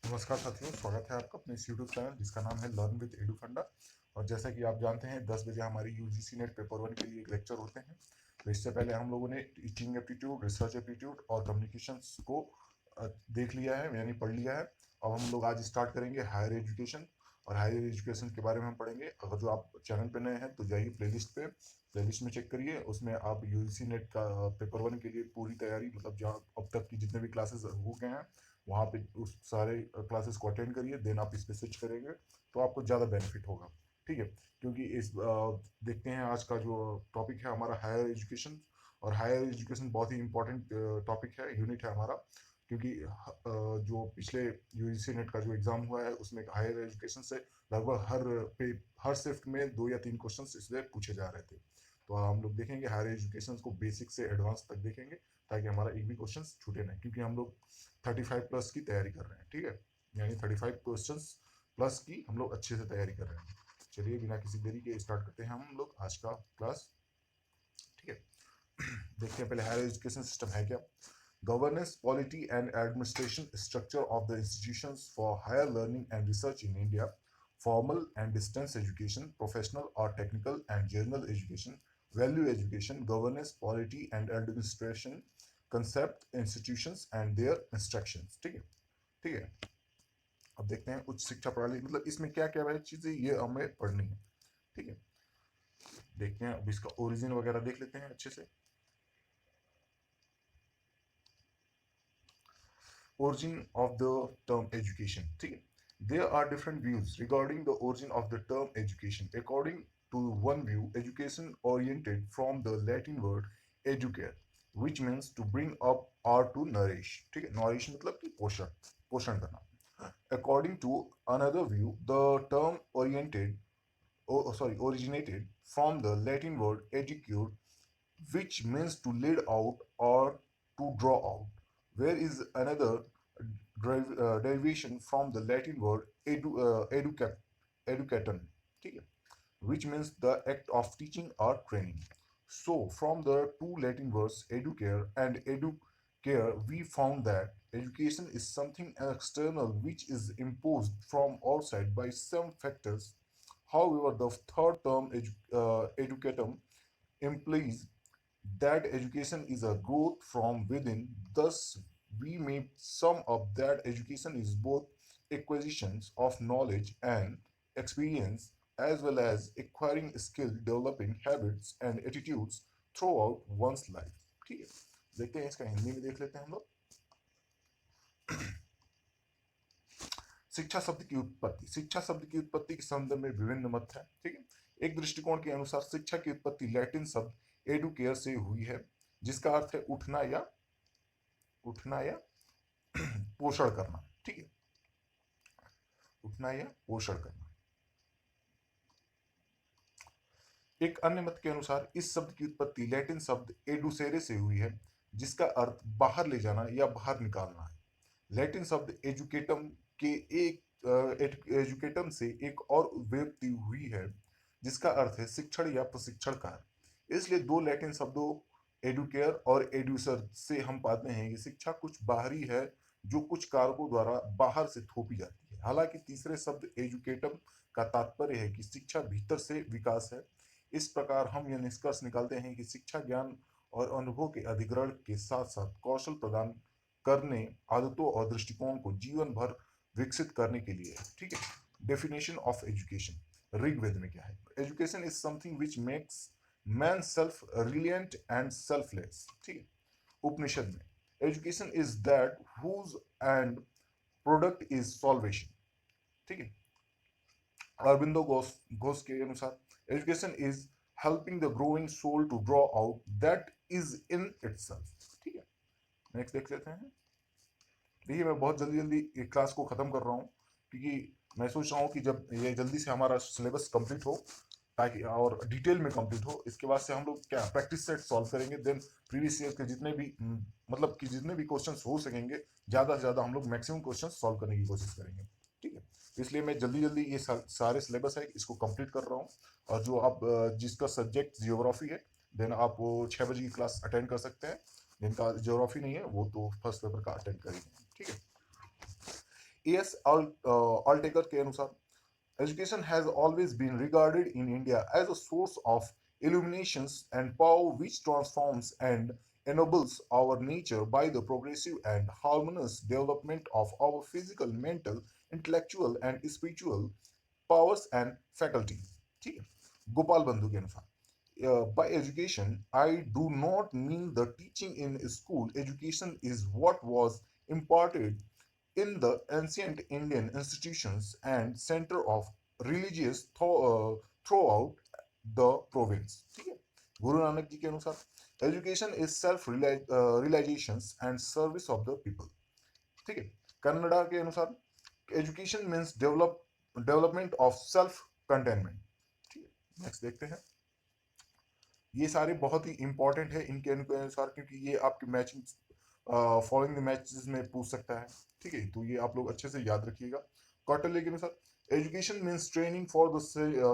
नमस्कार साथियों, स्वागत है आपका अपने इस यूट्यूब चैनल जिसका नाम है लर्न विद एडू फंडा। और जैसा कि आप जानते हैं 10 बजे हमारी यूजीसी नेट पेपर 1 के लिए एक लेक्चर होते हैं। तो इससे पहले हम लोगों ने टीचिंग एप्टीट्यूड, रिसर्च एप्टीट्यूड और कम्युनिकेशंस को देख लिया है, यानी पढ़ लिया है। अब हम लोग आज स्टार्ट करेंगे हायर एजुकेशन। और हायर एजुकेशन के बारे में हम पढ़ेंगे। अगर जो आप चैनल पे नए हैं तो जाइए प्लेलिस्ट में चेक करिए। उसमें आप यूजीसी नेट का पेपर 1 के लिए पूरी तैयारी, मतलब जहाँ अब तक की जितने भी क्लासेस हो गए हैं वहाँ पे उस सारे क्लासेस को अटेंड करिए। देन आप इस पे स्विच करेंगे तो आपको ज़्यादा बेनिफिट होगा। ठीक है, क्योंकि देखते हैं आज का जो टॉपिक है हमारा हायर एजुकेशन। और हायर एजुकेशन बहुत ही इंपॉर्टेंट टॉपिक है, यूनिट है हमारा। क्योंकि जो पिछले यूजीसी नेट का जो एग्ज़ाम हुआ है उसमें हायर एजुकेशन से लगभग हर शिफ्ट में 2 या 3 क्वेश्चन इसलिए पूछे जा रहे थे। तो हम लोग देखेंगे हायर एजुकेशन को बेसिक से एडवांस तक देखेंगे, ताकि हमारा एक भी क्वेश्चन छूटे नहीं। क्योंकि हम लोग 35 प्लस की तैयारी कर रहे हैं, ठीक है, यानी 35 क्वेश्चंस प्लस की हम लोग अच्छे से तैयारी कर रहे हैं। चलिए बिना किसी देरी के स्टार्ट करते हैं हम लोग आज का क्लास। ठीक है, देखते हैं पहले हायर एजुकेशन सिस्टम है क्या। Governance, polity and administration structure of the institutions for higher learning and research in India, formal and distance education, professional और technical and general education, value education, governance, polity and administration, concept, institutions and their instructions. ठीक है, ठीक है। अब देखते हैं उच्च शिक्षा प्रणाली, मतलब इसमें क्या क्या है चीजें ये हमें पढ़नी है। ठीक है, देखते हैं अब इसका ओरिजिन वगैरह देख लेते हैं अच्छे से। Origin of the term education, ठीक है। There are different views regarding the origin of the term education. According to one view, education oriented from the Latin word educare, which means to bring up or to nourish। ठीक है, nourish मतलब कि पोषण, पोषण करना। According to another view, the term originated from the Latin word educare, which means to lead out or to draw out. Where is another derivation from the Latin word educatum, ठीक है, which means the act of teaching or training. So, from the two Latin words educare and educare, we found that education is something external which is imposed from outside by some factors. However, the third term, educatum, implies that education is a growth from within. Thus, we may sum up that education is both acquisitions of knowledge and experience, as well as acquiring skill, developing habits and attitudes throughout one's life। ठीक है, देखते हैं इसका हिंदी में देख लेते हैं हम लोग। शिक्षा शब्द की उत्पत्ति, शिक्षा शब्द की उत्पत्ति के संदर्भ में विभिन्न मत है। ठीक है, एक दृष्टिकोण के अनुसार शिक्षा की उत्पत्ति लैटिन शब्द एडुकेयर से हुई है, जिसका अर्थ है उठना या पोषण करना। ठीक है, उठना या पोषण करना। एक अन्य मत के अनुसार इस शब्द की उत्पत्ति लैटिन शब्द एडुसेरे से हुई है, जिसका अर्थ बाहर ले जाना या बाहर निकालना है। लैटिन शब्द एजुकेटम के एजुकेटम से एक और व्युत्पत्ति हुई है, जिसका अर्थ है शिक्षण या प्रशिक्षण कार्य। इसलिए दो लैटिन शब्दों एडुकेयर और एड्यूसर से हम पाते हैं कि शिक्षा कुछ बाहरी है जो कुछ कारकों द्वारा बाहर से थोपी जाती है। हालांकि तीसरे शब्द एजुकेटम का तात्पर्य है कि शिक्षा भीतर से विकास है। इस प्रकार हम यह निष्कर्ष निकालते हैं कि शिक्षा ज्ञान और अनुभव के अधिग्रहण के साथ साथ कौशल प्रदान करने, आदतों और दृष्टिकोण को जीवन भर विकसित करने के लिए है। ठीक है, डेफिनेशन ऑफ एजुकेशन ऋग्वेद में क्या है। Education is something which makes man self reliant and selfless. ठीक है, उपनिषद में education is that whose end product is salvation. ठीक है, अरविंदो घोष के अनुसार education is helping the growing soul to draw out that is in itself. ठीक है, next देख लेते हैं। देखिए मैं बहुत जल्दी जल्दी क्लास को ख़त्म कर रहा हूँ, क्योंकि मैं सोच रहा हूँ कि जब ये जल्दी से हमारा सिलेबस कंप्लीट हो, ताकि और डिटेल में कंप्लीट हो, इसके बाद से हम लोग क्या प्रैक्टिस सेट सॉल्व करेंगे। देन प्रीवियस ईयर के जितने भी मतलब कि जितने भी क्वेश्चंस हो सकेंगे, ज़्यादा से ज़्यादा हम लोग मैक्सिमम क्वेश्चन सॉल्व करने की कोशिश करेंगे। ठीक है, इसलिए मैं जल्दी जल्दी ये सारे सिलेबस है इसको कंप्लीट कर रहा हूँ। और जो आप जिसका सब्जेक्ट जियोग्राफी है, देन आप वो 6 बजे की क्लास अटेंड कर सकते हैं। जिनका ज्योग्राफी नहीं है वो तो फर्स्ट पेपर का अटेंड करेंगे। ठीक है, एस ऑल्टेकर के अनुसार education has always been regarded in India as a source of illuminations and power which transforms and ennobles our nature by the progressive and harmonious development of our physical, mental, intellectual, and spiritual powers and faculties. ठीक है, गोपाल बंधु के अनुसार by education, I do not mean the teaching in school. Education is what was imparted in the ancient Indian institutions and center of religious throughout the province. ठीक है, गुरु नानक जी के अनुसार education is self realisation and service of the people. ठीक है, कन्नड़ा के अनुसार education means development of self containment. ठीक है, नेक्स्ट देखते हैं. ये सारे बहुत ही इंपॉर्टेंट है इनके अनुसार क्योंकि ये आपके मैचिंग फॉलोइंग द मैचेस में पूछ सकता है. ठीक है, तो ये आप लोग अच्छे से याद रखिएगा. कौटिल्य के अनुसार education means training for the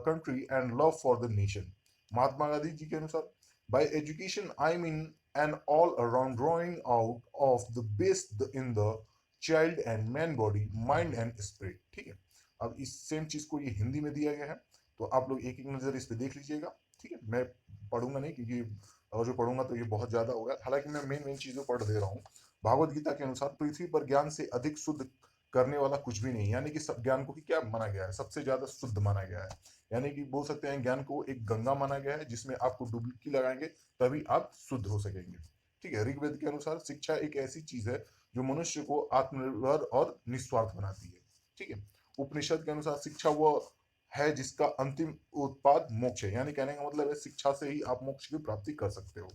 country and love for the nation. Mahatma Gandhi ji के अनुसार by education I mean an all around drawing out of the best in the child and man body mind and spirit. ठीक है, अब इस same चीज को ये हिंदी में दिया गया है तो आप लोग एक एक नजर इस पे देख लीजिएगा. ठीक है, मैं पढ़ूंगा नहीं क्योंकि और जो पढ़ूंगा तो ये बहुत ज्यादा होगा. हालांकि मैं मेन चीजों पढ़ दे रहा हूँ. भागवत गीता के अनुसार पृथ्वी पर ज्ञान से अधिक शुद्ध करने वाला कुछ भी नहीं. यानी कि सब ज्ञान को ही क्या माना गया है, सबसे ज्यादा शुद्ध माना गया है. यानी कि बोल सकते हैं ज्ञान को एक गंगा माना गया है जिसमें आपको डुबकी लगाएंगे तभी आप शुद्ध हो सकेंगे. ठीक है, ऋग्वेद के अनुसार शिक्षा एक ऐसी चीज है जो मनुष्य को आत्मनिर्भर और निस्वार्थ बनाती है. ठीक है, उपनिषद के अनुसार शिक्षा वो है जिसका अंतिम उत्पाद मोक्ष है. यानी कहने का मतलब है शिक्षा से ही आप मोक्ष की प्राप्ति कर सकते हो.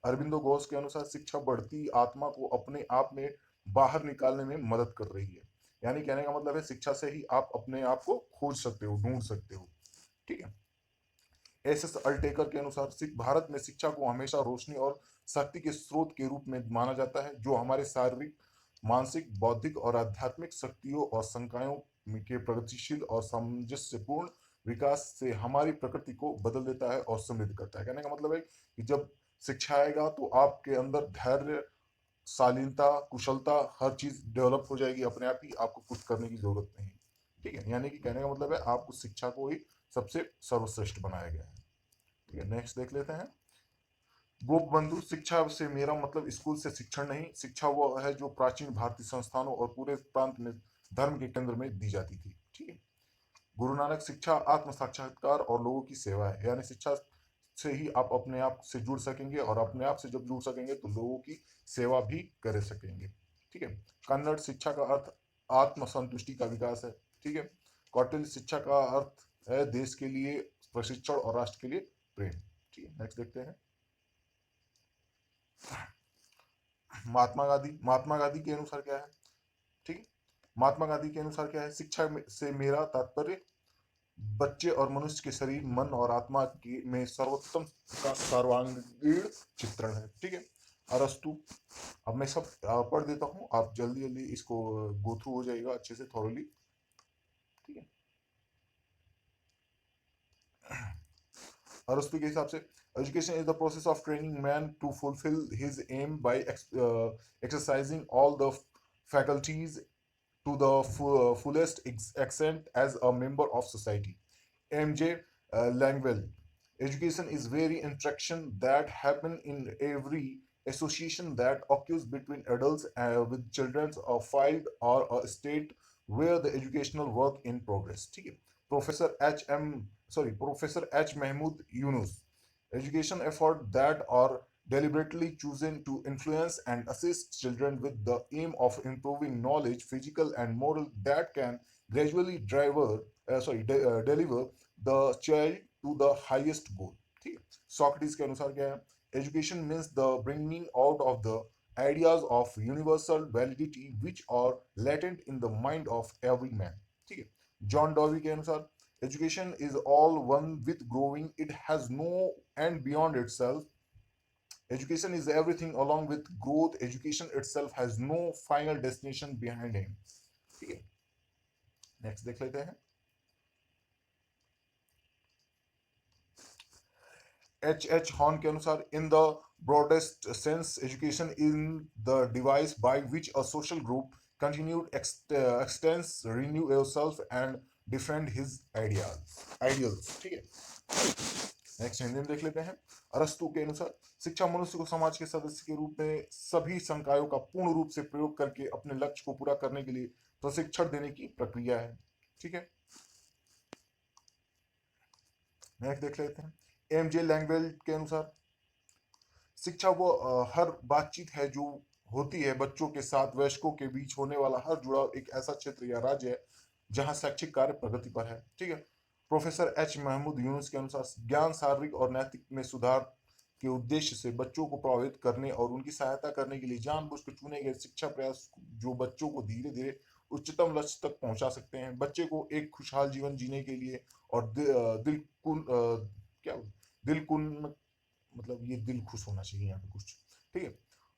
अरविंदो घोष के अनुसार शिक्षा बढ़ती आत्मा को अपने आप में बाहर निकालने में मदद कर रही है. यानी कहने का मतलब है शिक्षा से ही आप अपने आप को खोज सकते हो, ढूंढ सकते हो. ठीक है, एस एस अल्टेकर के अनुसार भारत में शिक्षा को हमेशा रोशनी और शक्ति के स्रोत के रूप में माना जाता है जो हमारे शारीरिक, मानसिक, बौद्धिक और आध्यात्मिक शक्तियों और संकायों के प्रगतिशील और सामंजस्यपूर्ण विकास से हमारी प्रकृति को बदल देता है और समृद्ध करता है. कहने का मतलब है कि जब शिक्षा आएगा तो आपके अंदर धैर्य, शालीनता, कुशलता हर चीज डेवलप हो जाएगी अपने आप ही. आपको कुछ करने की जरूरत नहीं. ठीक है, यानी कि कहने का मतलब है आपको शिक्षा को ही सबसे सर्वश्रेष्ठ बनाया गया है. ठीक है, नेक्स्ट देख लेते हैं. गोप बंधु, शिक्षा से मेरा मतलब स्कूल से शिक्षण नहीं. शिक्षा वो है जो प्राचीन भारतीय संस्थानों और पूरे प्रांत में धर्म के केंद्र में दी जाती थी. ठीक है, गुरु नानक, शिक्षा आत्म साक्षात्कार और लोगों की सेवा है. यानी शिक्षा से ही आप अपने आप से जुड़ सकेंगे और अपने आप से जब जुड़ सकेंगे तो लोगों की सेवा भी कर सकेंगे. ठीक है, कन्नड़, शिक्षा का अर्थ आत्म संतुष्टि का विकास है. ठीक है, कौटिल्य, शिक्षा का अर्थ है देश के लिए प्रशिक्षण और राष्ट्र के लिए प्रेम. ठीक है, नेक्स्ट देखते हैं. महात्मा गांधी के अनुसार क्या है. ठीक है, महात्मा गांधी के अनुसार क्या है, शिक्षा से मेरा तात्पर्य बच्चे और मनुष्य के शरीर, मन और आत्मा की में सर्वोत्तम का सर्वांगीण चित्रण है. ठीक है, अरस्तु. अब मैं सब पढ़ देता हूँ, आप जल्दी जल्दी इसको गो थ्रू हो जाएगा अच्छे से, थॉरली. ठीक है, अरस्तु के हिसाब से education is the process of training man to fulfil his aim by exercising all the faculties to the fullest extent as a member of society. M.J. Langwell. Education is very interaction that happen in every association that occurs between adults with children of field or a state where the educational work in progress. ठीक है, professor H Mahmud Yunus. Education effort that are deliberately chosen to influence and assist children with the aim of improving knowledge, physical and moral that can gradually deliver the child to the highest goal. ठीक है, Socrates के अनुसार क्या है, education means the bringing out of the ideas of universal validity which are latent in the mind of every man. ठीक है, John डॉवी के अनुसार education is all one with growing, it has no end beyond itself. Education is everything along with growth. Education itself has no final destination behind him. ठीक है, next देख लेते हैं. H. Horn के अनुसार in the broadest sense, education is the device by which a social group continued extends, renew yourself and defend his ideals. ठीक है, next Hindi में देख लेते हैं। अरस्तु के अनुसार शिक्षा मनुष्य को समाज के सदस्य के रूप में सभी संकायों का पूर्ण रूप से प्रयोग करके अपने लक्ष्य को पूरा करने के लिए प्रशिक्षण देने की प्रक्रिया है। ठीक है, नेक्स्ट देख लेते हैं। एमजे लैंगवेल के अनुसार शिक्षा वो हर बातचीत है जो होती है बच्चों के साथ वयस्कों के बीच होने वाला हर जुड़ाव एक ऐसा क्षेत्र या राज्य है जहां शैक्षिक कार्य प्रगति पर है। ठीक है, प्रोफेसर एच महमूद यूनुस के अनुसार ज्ञान, शारीरिक और नैतिक में सुधार के उद्देश्य से बच्चों को प्रभावित करने और उनकी सहायता करने के लिए जानबूझकर चुने गए शिक्षा प्रयास जो बच्चों को धीरे धीरे उच्चतम लक्ष्य तक पहुंचा सकते हैं। बच्चे को एक खुशहाल जीवन जीने के लिए और दिल कुन क्या दिल कुन मतलब ये दिल खुश होना चाहिए यहाँ पे कुछ। ठीक है,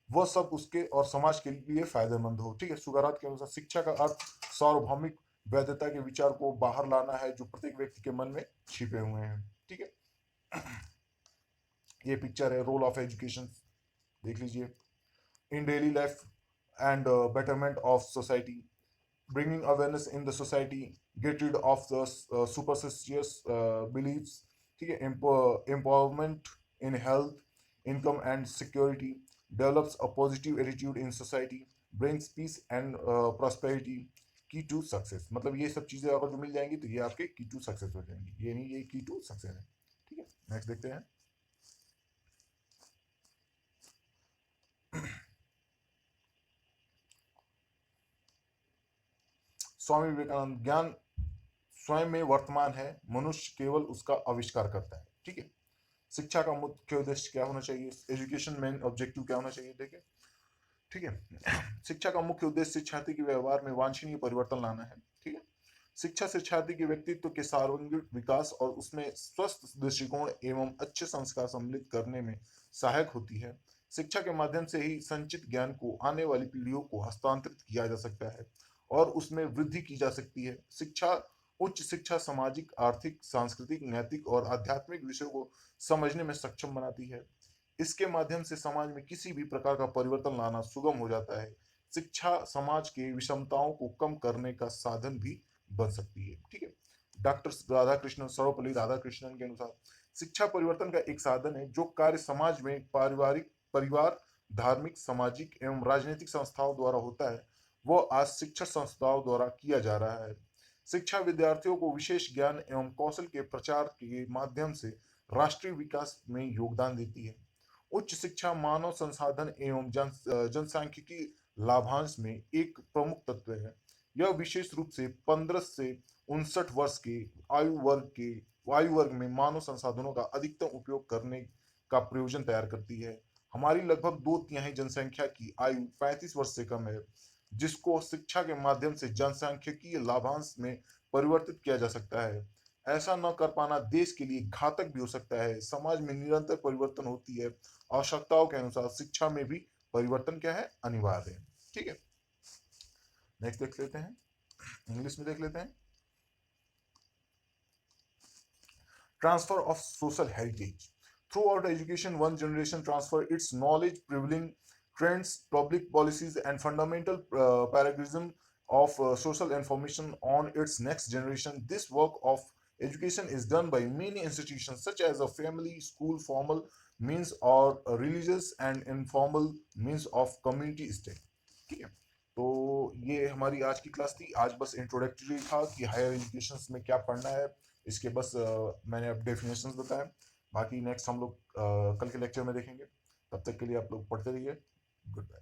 वह सब उसके और समाज के लिए फायदेमंद हो। ठीक है, सुगारात के अनुसार शिक्षा का अर्थ सार्वभौमिक वैधता के विचार को बाहर लाना है जो प्रत्येक व्यक्ति के मन में छिपे हुए हैं। ठीक है, ये पिक्चर है रोल ऑफ एजुकेशन, देख लीजिए। In daily life and betterment of society, bringing awareness in the society, get rid of the superstitious beliefs. ठीक है, empowerment in health, income and security, develops a positive attitude in society, brings peace and prosperity, key to success। मतलब ये सब चीजें अगर जो मिल जाएंगी तो ये आपके की टू सक्सेस हो जाएंगी, ये नहीं ये की टू सक्सेस है। ठीक है, नेक्स्ट देखते हैं। स्वामी विवेकानंद, ज्ञान स्वयं में वर्तमान है, मनुष्य केवल उसका आविष्कार करता है। ठीक है, शिक्षा का मुख्य उद्देश्य क्या होना चाहिए, एजुकेशन मेन ऑब्जेक्टिव क्या होना चाहिए, देखिए। ठीक है, शिक्षा का मुख्य उद्देश्य शिक्षार्थी के व्यवहार में वांछनीय परिवर्तन लाना है। ठीक है, शिक्षा शिक्षार्थी के व्यक्तित्व के सर्वांगीण विकास और उसमें स्वस्थ दृष्टिकोण एवं अच्छे संस्कार सम्मिलित करने में सहायक होती है। शिक्षा के माध्यम से ही संचित ज्ञान को आने वाली पीढ़ियों को हस्तांतरित किया जा सकता है और उसमें वृद्धि की जा सकती है। शिक्षा, उच्च शिक्षा सामाजिक, आर्थिक, सांस्कृतिक, नैतिक और आध्यात्मिक विषयों को समझने में सक्षम बनाती है। इसके माध्यम से समाज में किसी भी प्रकार का परिवर्तन लाना सुगम हो जाता है। शिक्षा समाज के विषमताओं को कम करने का साधन भी बन सकती है। ठीक है, डॉक्टर राधाकृष्णन, सर्वपल्ली राधाकृष्णन के अनुसार शिक्षा परिवर्तन का एक साधन है जो कार्य समाज में परिवार, धार्मिक, सामाजिक एवं राजनीतिक संस्थाओं द्वारा होता है वो आज शिक्षण संस्थाओं द्वारा किया जा रहा है। शिक्षा विद्यार्थियों को विशेष ज्ञान एवं कौशल के प्रचार के माध्यम से राष्ट्रीय विकास में योगदान देती है। उच्च शिक्षा मानव संसाधन एवं जनसांख्यिकी लाभांश में एक प्रमुख तत्व है। यह विशेष रूप से 15 से 59 वर्ष के आयु वर्ग में मानव संसाधनों का अधिकतम उपयोग करने का प्रयोजन तैयार करती है। हमारी लगभग 2/3 जनसंख्या की आयु 35 वर्ष से कम है, जिसको शिक्षा के माध्यम से जनसांख्यिकीय लाभांश में परिवर्तित किया जा सकता है। ऐसा न कर पाना देश के लिए घातक भी हो सकता है। समाज में निरंतर परिवर्तन होती है, आवश्यकताओं के अनुसार शिक्षा में भी परिवर्तन क्या है, अनिवार्य है। ठीक है, नेक्स्ट देख लेते हैं, इंग्लिश में देख लेते हैं। Transfer of social heritage, through out education one generation transfer it's knowledge, prevailing trends, public policies, and fundamental paradigm of social information on its next generation. This work of education is done by many institutions such as a family, school, formal means or religious and informal means of community state। ठीक है, तो ये हमारी आज की class थी। आज बस इंट्रोडक्टरी था कि हायर एजुकेशन में क्या पढ़ना है, इसके बस मैंने अब डेफिनेशंस बताए। बाकी नेक्स्ट हम लोग कल के लेक्चर में देखेंगे। तब तक के लिए आप लोग पढ़ते रहिए। Goodbye.